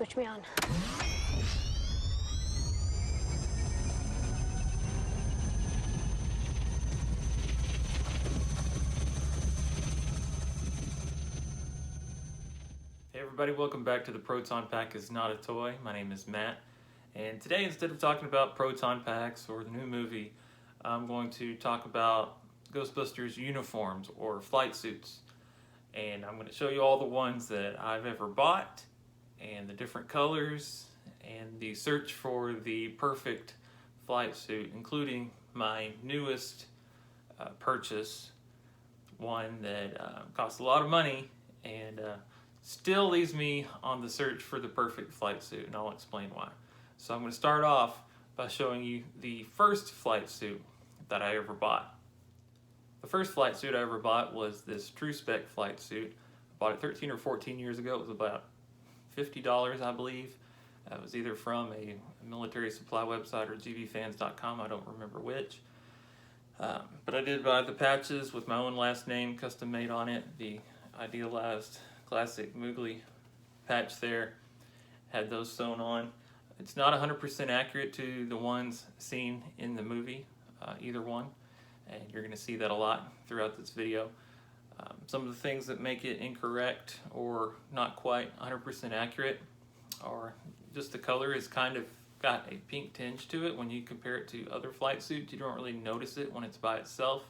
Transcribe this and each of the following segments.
switch me on. Hey everybody, welcome back to The Proton Pack is Not a Toy. My name is Matt, and today instead of talking about proton packs or the new movie, I'm going to talk about Ghostbusters uniforms or flight suits. And I'm going to show you all the ones that I've ever bought and the different colors and the search for the perfect flight suit, including my newest purchase, one that costs a lot of money and still leaves me on the search for the perfect flight suit, and I'll explain why. So I'm going to start off by showing you the first flight suit that I ever bought. The first flight suit I ever bought was this True Spec flight suit. I bought it 13 or 14 years ago. It was about $50, I believe. It was either from a military supply website or gbfans.com, I don't remember which. But I did buy the patches with my own last name custom made on it, the idealized classic Moogly patch there, had those sewn on. It's not 100% accurate to the ones seen in the movie, either one, and you're going to see that a lot throughout this video. Some of the things that make it incorrect or not quite 100% accurate are just the color is kind of got a pink tinge to it. When you compare it to other flight suits, you don't really notice it when it's by itself,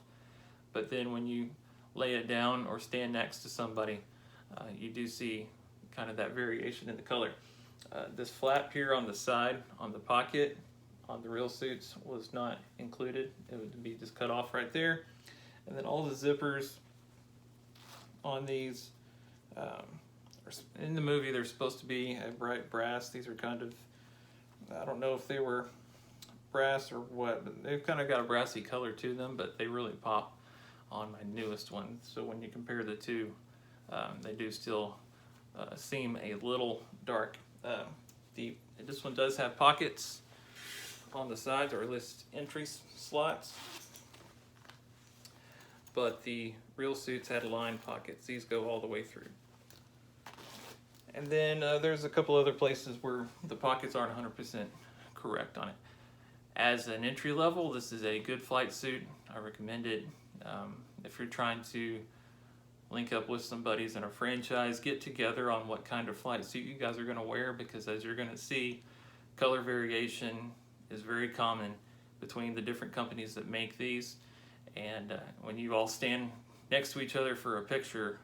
but then when you lay it down or stand next to somebody, you do see kind of that variation in the color. This flap here on the side, on the pocket, on the real suits was not included. It would be just cut off right there. And then all the zippers on these, in the movie they're supposed to be a bright brass. These are kind of, I don't know if they were brass or what, but they've kind of got a brassy color to them, but they really pop on my newest one. So when you compare the two, they do still seem a little dark. This one does have pockets on the sides, or at least entry slots, but the real suits had lined pockets. These go all the way through. And then there's a couple other places where the pockets aren't 100% correct on it. As an entry level, this is a good flight suit. I recommend it. If you're trying to link up with some buddies in a franchise, get together on what kind of flight suit you guys are going to wear, because as you're going to see, color variation is very common between the different companies that make these. And when you all stand next to each other for a picture,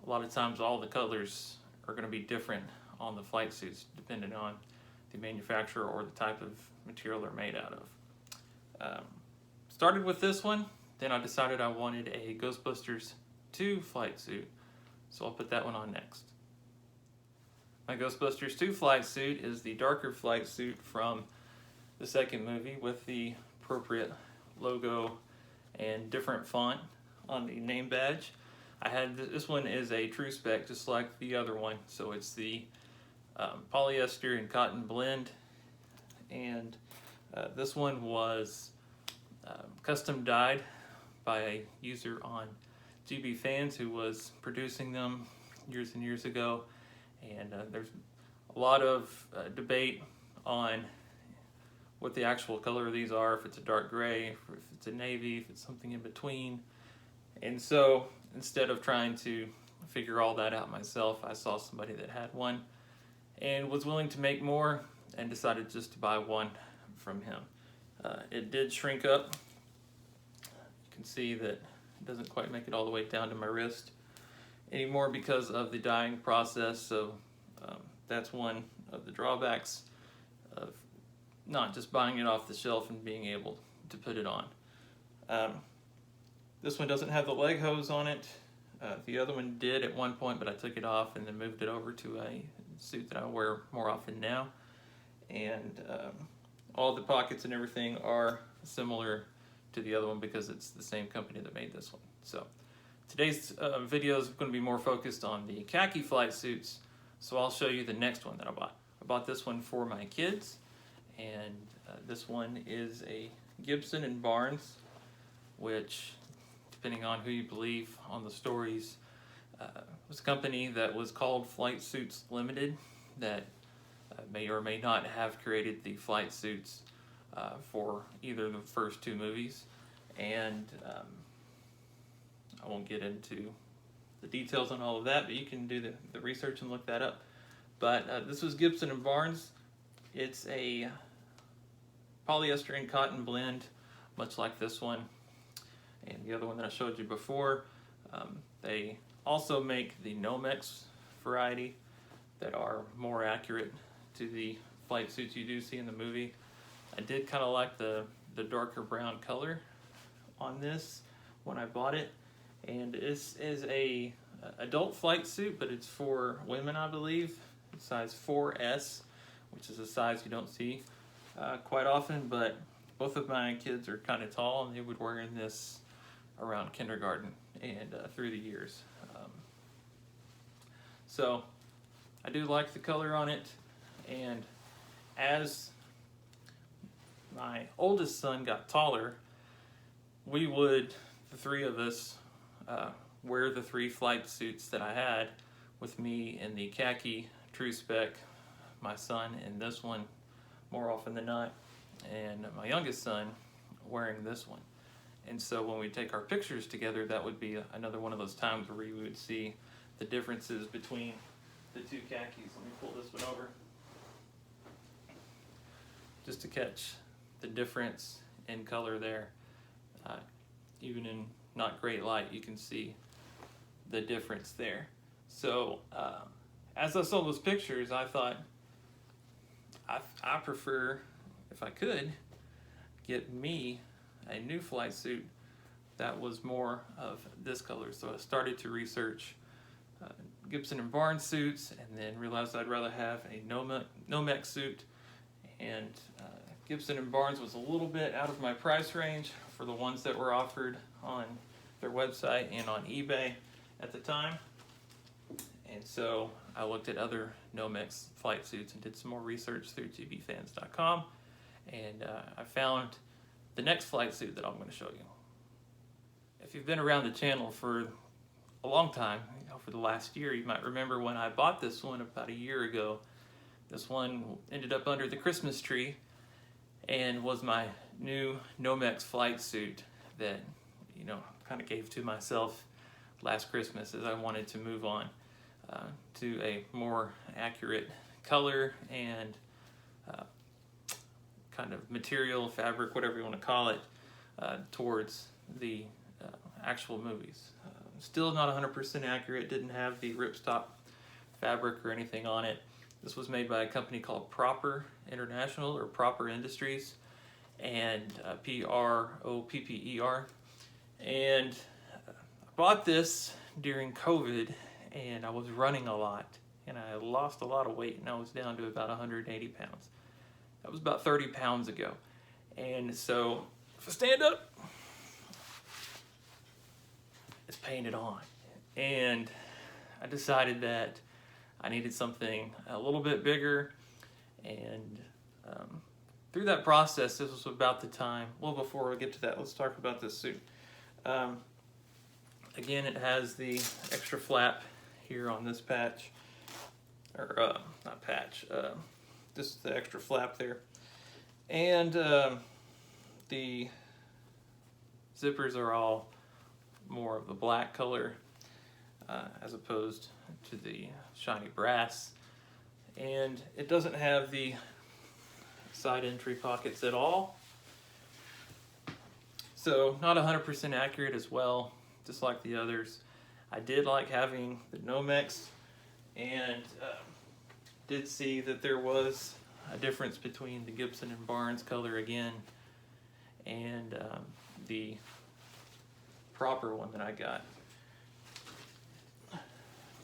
a lot of times all the colors are going to be different on the flight suits depending on the manufacturer or the type of material they're made out of. Started with this one, then I decided I wanted a Ghostbusters 2 flight suit, so I'll put that one on next. My Ghostbusters 2 flight suit is the darker flight suit from the second movie with the appropriate logo and different font on the name badge. This one is a True Spec just like the other one, so it's the polyester and cotton blend, and this one was custom dyed by a user on GB Fans who was producing them years and years ago, and there's a lot of debate on what the actual color of these are, if it's a dark gray, if it's a navy, if it's something in between. And so instead of trying to figure all that out myself, I saw somebody that had one and was willing to make more and decided just to buy one from him. It did shrink up. You can see that it doesn't quite make it all the way down to my wrist anymore because of the dyeing process, so that's one of the drawbacks of not just buying it off the shelf and being able to put it on. This one doesn't have the leg hose on it. The other one did at one point, but I took it off and then moved it over to a suit that I wear more often now. And all the pockets and everything are similar to the other one because it's the same company that made this one. So today's video is going to be more focused on the khaki flight suits, so I'll show you the next one that I bought. I bought this one for my kids, and this one is a Gibson and Barnes, which, depending on who you believe on the stories, was a company that was called Flight Suits Limited that may or may not have created the flight suits for either of the first two movies. And I won't get into the details on all of that, but you can do the research and look that up. But this was Gibson and Barnes. It's a polyester and cotton blend, much like this one and the other one that I showed you before. They also make the Nomex variety that are more accurate to the flight suits you do see in the movie. I did kind of like the darker brown color on this when I bought it, and this is a adult flight suit, but it's for women, I believe, size 4S, which is a size you don't see quite often, but both of my kids are kind of tall, and they would wear in this around kindergarten and through the years. So I do like the color on it, and as my oldest son got taller, we would, the three of us, wear the three flight suits that I had, with me in the khaki true spec, my son in this one more often than not, and my youngest son wearing this one. And so when we take our pictures together, that would be another one of those times where you would see the differences between the two khakis. Let me pull this one over, just to catch the difference in color there. Even in not great light, you can see the difference there. So as I saw those pictures, I thought I prefer, if I could, get me a new flight suit that was more of this color. So I started to research Gibson and Barnes suits, and then realized I'd rather have a Nomex suit, and Gibson and Barnes was a little bit out of my price range for the ones that were offered on their website and on eBay at the time. And so I looked at other Nomex flight suits and did some more research through gbfans.com, and I found the next flight suit that I'm going to show you. If you've been around the channel for a long time, for the last year, you might remember when I bought this one about a year ago. This one ended up under the Christmas tree and was my new Nomex flight suit that, kind of gave to myself last Christmas, as I wanted to move on to a more accurate color and kind of material, fabric, whatever you want to call it, towards the actual movies. Still not 100% accurate, didn't have the ripstop fabric or anything on it. This was made by a company called Proper International, or Proper Industries, and Propper. And I bought this during COVID, and I was running a lot, and I lost a lot of weight, and I was down to about 180 pounds. That was about 30 pounds ago. And so if I stand up, it's painted on. And I decided that I needed something a little bit bigger, and through that process, this was about the time, well, before we get to that, let's talk about this suit. Again, it has the extra flap here on this patch, or not patch, this is the extra flap there. And the zippers are all more of the black color as opposed to the shiny brass. And it doesn't have the side entry pockets at all. So not 100% accurate as well, just like the others. I did like having the Nomex, and did see that there was a difference between the Gibson and Barnes color again and the Proper one that I got.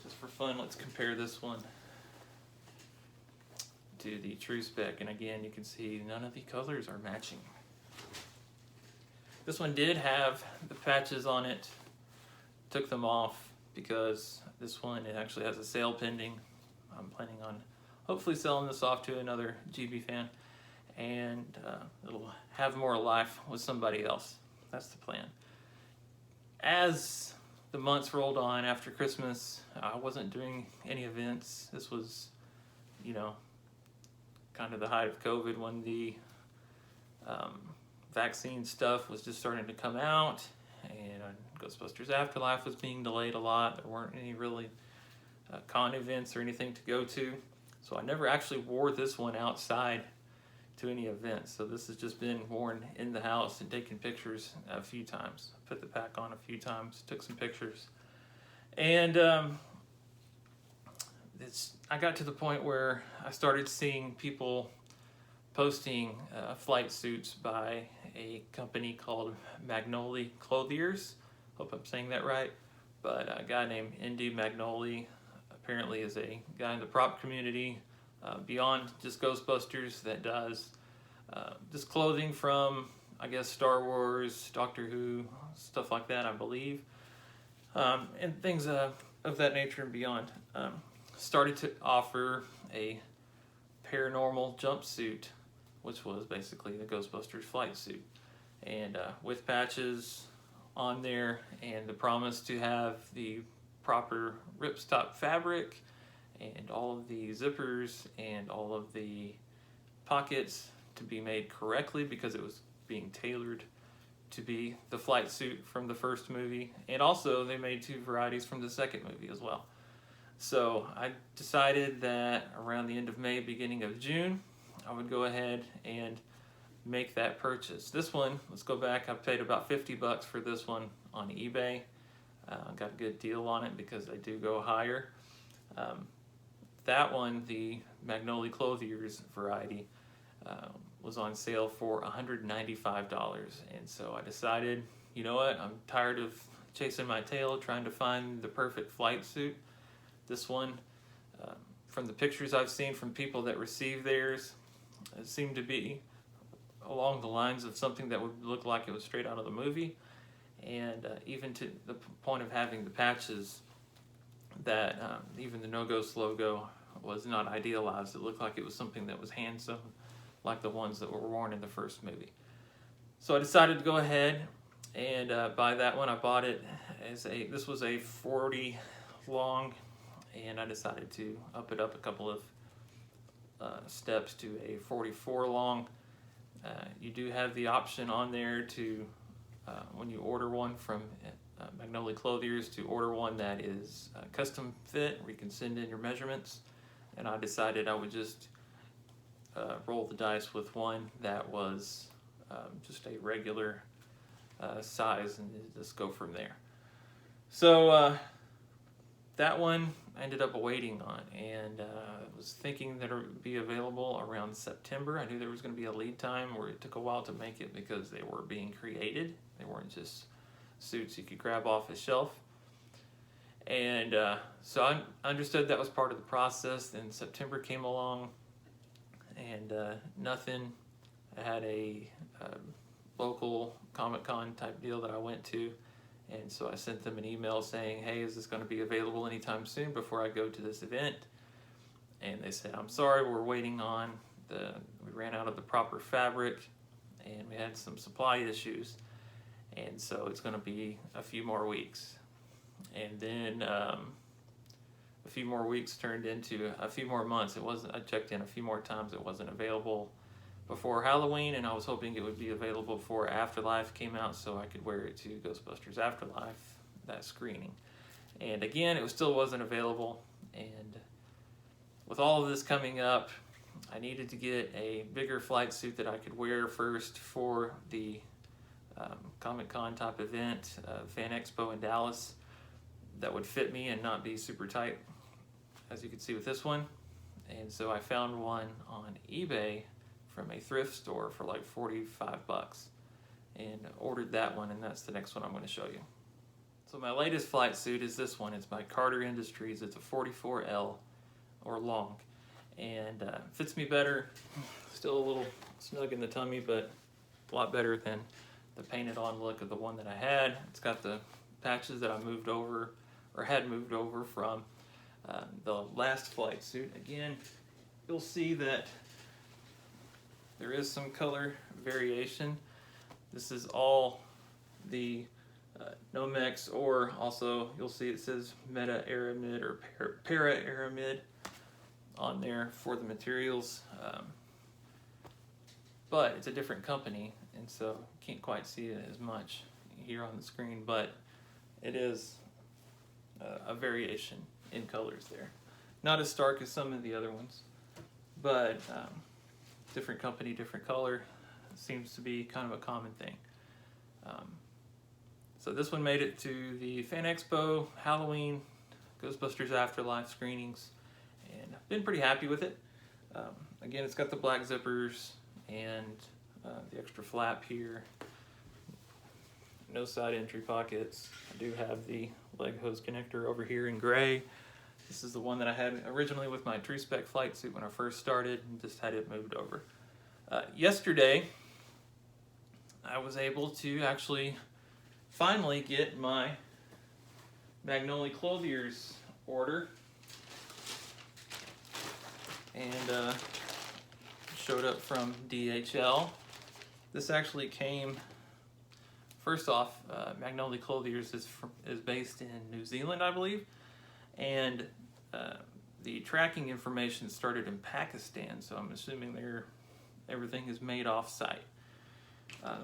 Just for fun, let's compare this one to the true spec, and again you can see none of the colors are matching. This one did have the patches on it, took them off because this one, it actually has a sale pending. I'm planning on hopefully selling this off to another GB fan, and it'll have more life with somebody else. That's the plan. As the months rolled on after Christmas, I wasn't doing any events. This was you know, kind of the height of COVID when the vaccine stuff was just starting to come out, and Ghostbusters Afterlife was being delayed a lot. There weren't any really con events or anything to go to, so I never actually wore this one outside to any events. So this has just been worn in the house and taken pictures a few times. I put the pack on a few times, took some pictures, and I got to the point where I started seeing people posting flight suits by a company called Magnoli Clothiers. Hope I'm saying that right. But a guy named Indy Magnoli apparently is a guy in the prop community beyond just Ghostbusters that does just clothing from, I guess, Star Wars, Doctor Who, stuff like that, I believe, and things of that nature and beyond. Started to offer a paranormal jumpsuit, which was basically the Ghostbusters flight suit, and with patches on there and the promise to have the proper ripstop fabric and all of the zippers and all of the pockets to be made correctly because it was being tailored to be the flight suit from the first movie, and also they made 2 varieties from the second movie as well. So I decided that around the end of May, beginning of June, I would go ahead and make that purchase. This one, let's go back, I paid about $50 for this one on eBay. Got a good deal on it because they do go higher. That one, the Magnoli Clothiers variety, was on sale for $195, and so I decided, you know what, I'm tired of chasing my tail trying to find the perfect flight suit. This one, from the pictures I've seen from people that received theirs, it seemed to be along the lines of something that would look like it was straight out of the movie, and even to the point of having the patches that even the No Ghost logo was not idealized. It looked like it was something that was hand sewn, like the ones that were worn in the first movie. So I decided to go ahead and buy that one. I bought it as this was a 40 long, and I decided to up it up a couple of steps to a 44 long. You do have the option on there to, when you order one from Magnoli Clothiers, to order one that is custom fit, where you can send in your measurements. And I decided I would just roll the dice with one that was just a regular size and just go from there. So that one I ended up waiting on, and I was thinking that it would be available around September. I knew there was going to be a lead time where it took a while to make it because they were being created. They weren't just suits you could grab off a shelf. And so I understood that was part of the process. Then September came along, and nothing. I had a local Comic-Con type deal that I went to, and so I sent them an email saying, hey, is this going to be available anytime soon before I go to this event? And they said, I'm sorry, we're waiting on we ran out of the proper fabric, and we had some supply issues, and so it's going to be a few more weeks. And then a few more weeks turned into a few more months. I checked in a few more times. It wasn't available before Halloween, and I was hoping it would be available before Afterlife came out so I could wear it to Ghostbusters Afterlife, that screening. And again, it still wasn't available. And with all of this coming up, I needed to get a bigger flight suit that I could wear first for the Comic-Con type event, Fan Expo in Dallas, that would fit me and not be super tight, as you can see with this one. And so I found one on eBay from a thrift store for like $45 and ordered that one, and that's the next one I'm going to show you. So my latest flight suit is this one. It's by Carter Industries. It's a 44L or long, and fits me better. Still a little snug in the tummy, but a lot better than the painted on look of the one that I had. It's got the patches that I moved over, or had moved over from the last flight suit. Again, you'll see that there is some color variation. This is all the Nomex, or also you'll see it says Meta Aramid or Para Aramid on there for the materials, but it's a different company, and so can't quite see it as much here on the screen, but it is a variation in colors there. Not as stark as some of the other ones, but different company, different color seems to be kind of a common thing. So this one made it to the Fan Expo, Halloween, Ghostbusters Afterlife screenings, and I've been pretty happy with it. Again, it's got the black zippers and the extra flap here. No side entry pockets. I do have the leg hose connector over here in gray. This is the one that I had originally with my True Spec flight suit when I first started, and just had it moved over. Yesterday, I was able to actually finally get my Magnoli Clothiers order, and showed up from DHL. This actually came, first off, Magnoli Clothiers is based in New Zealand, I believe, and the tracking information started in Pakistan, so I'm assuming everything is made off-site,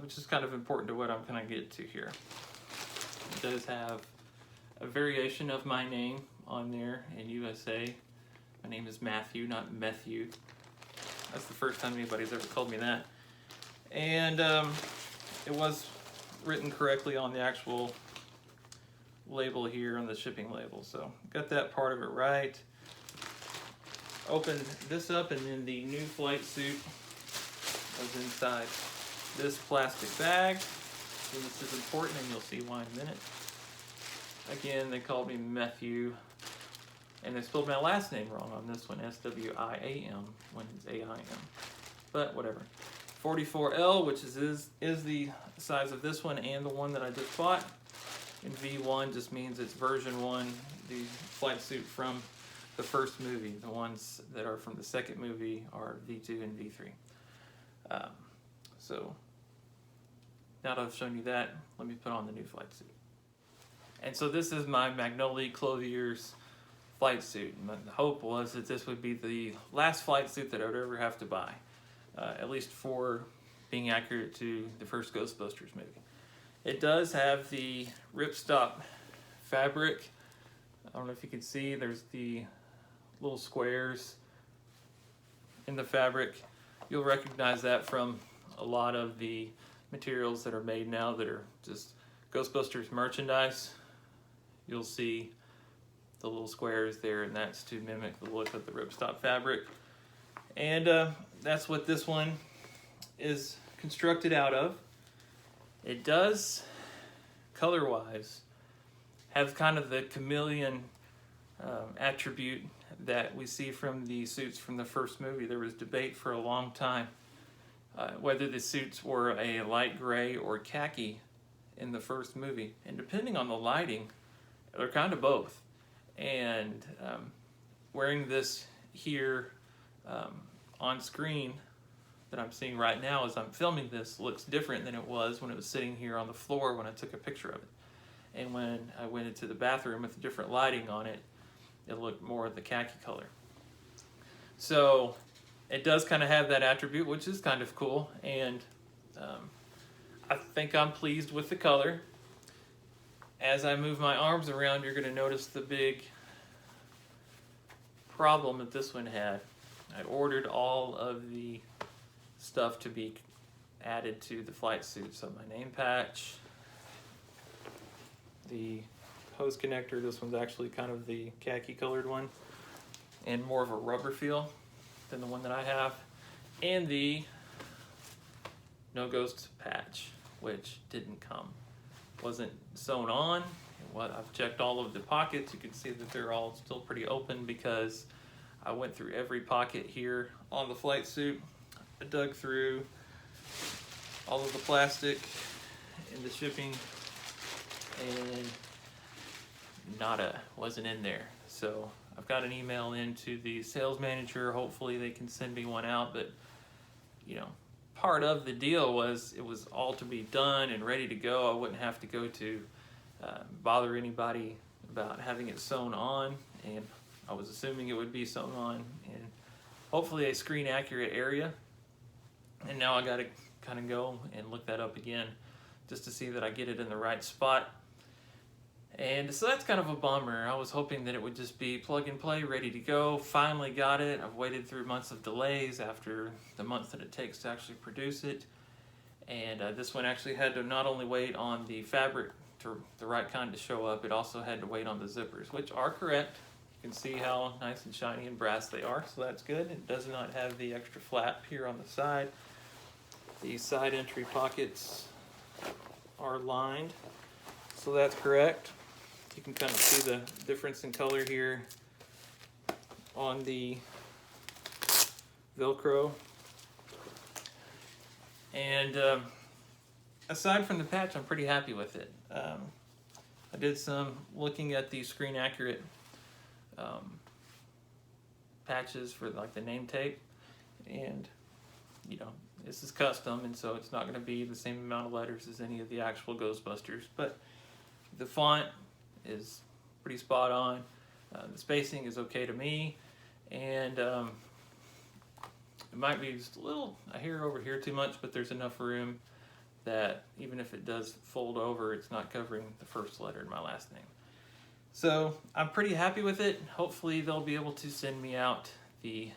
which is kind of important to what I'm going to get to here. It does have a variation of my name on there in USA. My name is Matthew, not Matthew. That's the first time anybody's ever called me that. And it was written correctly on the actual label here, on the shipping label. So got that part of it right. Opened this up, and then the new flight suit was inside this plastic bag. So this is important, and you'll see why in a minute. Again, they called me Matthew, and they spelled my last name wrong on this one, S-W-I-A-M, when it's A-I-M. But whatever. 44L, which is the size of this one and the one that I just bought. And V1 just means it's version 1, the flight suit from the first movie. The ones that are from the second movie are V2 and V3. So now that I've shown you that, let me put on the new flight suit. And so this is my Magnoli Clothiers flight suit. And the hope was that this would be the last flight suit that I would ever have to buy, at least for being accurate to the first Ghostbusters movie. It does have the ripstop fabric. I don't know if you can see, there's the little squares in the fabric. You'll recognize that from a lot of the materials that are made now that are just Ghostbusters merchandise. You'll see the little squares there, and that's to mimic the look of the ripstop fabric. And that's what this one is constructed out of. It does, color-wise, have kind of the chameleon attribute that we see from the suits from the first movie. There was debate for a long time whether the suits were a light gray or khaki in the first movie. And depending on the lighting, they're kind of both. And wearing this here on screen that I'm seeing right now as I'm filming this looks different than it was when it was sitting here on the floor when I took a picture of it. And when I went into the bathroom with different lighting on it, it looked more of the khaki color. So it does kind of have that attribute, which is kind of cool. And I think I'm pleased with the color. As I move my arms around, you're going to notice the big problem that this one had. I ordered all of the stuff to be added to the flight suit. So my name patch, the hose connector, this one's actually kind of the khaki colored one, and more of a rubber feel than the one that I have, and the no ghost patch, which didn't come. Wasn't sewn on. I've checked all of the pockets. You can see that they're all still pretty open because I went through every pocket here on the flight suit. I dug through all of the plastic in the shipping, and nada wasn't in there. So I've got an email into the sales manager. Hopefully they can send me one out, but you know, part of the deal was it was all to be done and ready to go. I wouldn't have to go to bother anybody about having it sewn on, and I was assuming it would be sewn on, and hopefully a screen accurate area. And now I got to kind of go and look that up again just to see that I get it in the right spot. And so that's kind of a bummer. I was hoping that it would just be plug and play, ready to go. Finally got it. I've waited through months of delays after the months that it takes to actually produce it. And this one actually had to not only wait on the fabric to the right kind to show up, it also had to wait on the zippers, which are correct. You can see how nice and shiny and brass they are, so that's good. It does not have the extra flap here on the side. The side entry pockets are lined, so that's correct. You can kind of see the difference in color here on the Velcro. And aside from the patch, I'm pretty happy with it. I did some looking at the screen accurate patches for like the name tape, and you know, this is custom, and so it's not going to be the same amount of letters as any of the actual Ghostbusters, but the font is pretty spot on. The spacing is okay to me, and it might be just a hair over here too much, but there's enough room that even if it does fold over, it's not covering the first letter in my last name. So I'm pretty happy with it. Hopefully they'll be able to send me out the,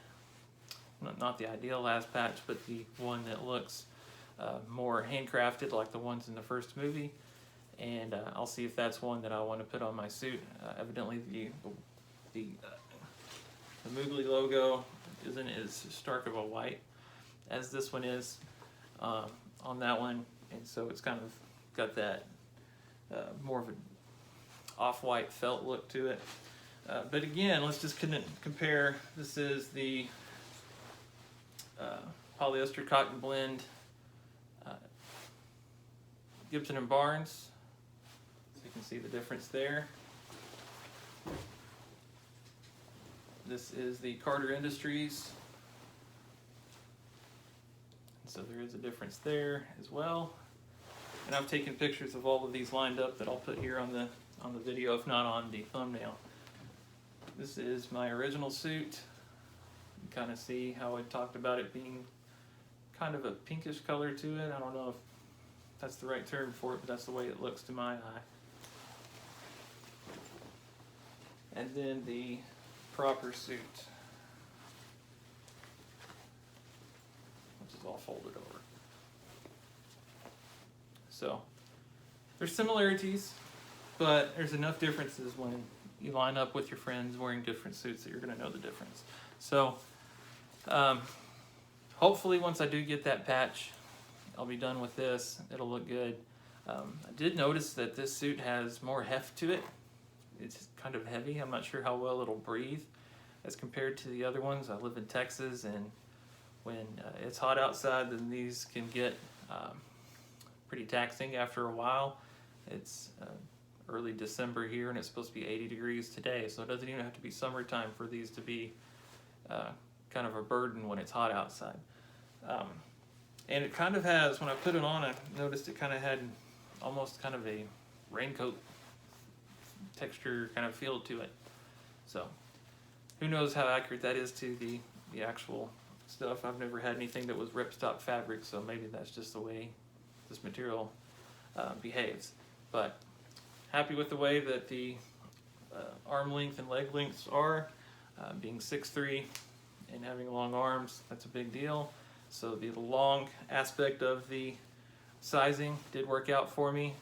not the ideal last patch, but the one that looks more handcrafted like the ones in the first movie. And I'll see if that's one that I want to put on my suit. Evidently the Magnoli logo isn't as stark of a white as this one is on that one, and so it's kind of got that more of an off-white felt look to it. But again, let's just compare. This is the polyester cotton blend Gibson and Barnes. So you can see the difference there. This is the Carter Industries. So there is a difference there as well. And I've taken pictures of all of these lined up that I'll put here on the video, if not on the thumbnail. This is my original suit. You kind of see how I talked about it being kind of a pinkish color to it. I don't know if that's the right term for it, but that's the way it looks to my eye. And then the proper suit, which is all folded over. So there's similarities, but there's enough differences when you line up with your friends wearing different suits that you're going to know the difference. So hopefully once I do get that patch, I'll be done with this. It'll look good. I did notice that this suit has more heft to it. It's kind of heavy. I'm not sure how well it'll breathe as compared to the other ones. I live in Texas, and when it's hot outside, then these can get pretty taxing after a while. It's early December here, and it's supposed to be 80 degrees today, so it doesn't even have to be summertime for these to be kind of a burden when it's hot outside. And it kind of has, when I put it on, I noticed it kind of had almost kind of a raincoat texture kind of feel to it. So who knows how accurate that is to the actual stuff. I've never had anything that was ripstop fabric, so maybe that's just the way this material behaves. But happy with the way that the arm length and leg lengths are. Being 6'3" and having long arms, that's a big deal. So the long aspect of the sizing did work out for me.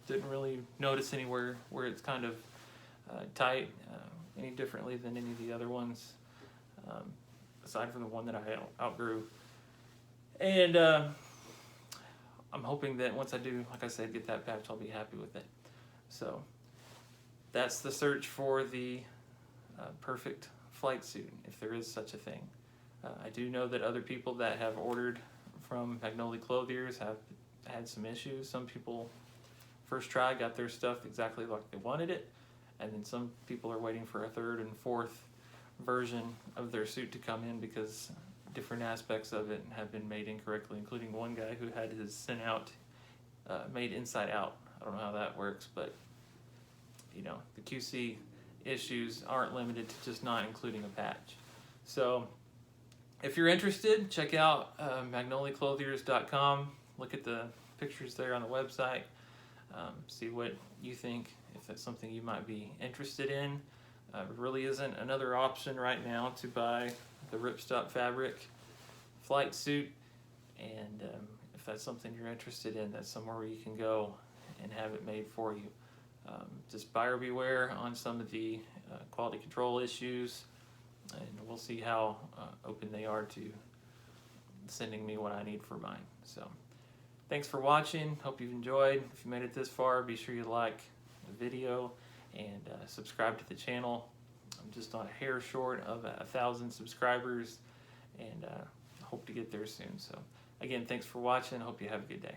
Didn't really notice anywhere where it's kind of tight any differently than any of the other ones, aside from the one that I outgrew. And I'm hoping that once I do, like I said, get that patch, I'll be happy with it. So that's the search for the perfect flight suit, if there is such a thing. I do know that other people that have ordered from Magnoli Clothiers have had some issues. Some people first try got their stuff exactly like they wanted it, and then some people are waiting for a third and fourth version of their suit to come in because different aspects of it have been made incorrectly, including one guy who had his sent out made inside out. I don't know how that works, but you know, the QC issues aren't limited to just not including a patch. So if you're interested, check out MagnoliClothiers.com. Look at the pictures there on the website. See what you think, if that's something you might be interested in. There really isn't another option right now to buy the ripstop fabric flight suit, and if that's something you're interested in, that's somewhere where you can go and have it made for you. Just buyer beware on some of the quality control issues, and we'll see how open they are to sending me what I need for mine. So thanks for watching. Hope you've enjoyed. If you made it this far, be sure you like the video and subscribe to the channel. I'm just on a hair short of 1,000 subscribers, and hope to get there soon. So again, thanks for watching. Hope you have a good day.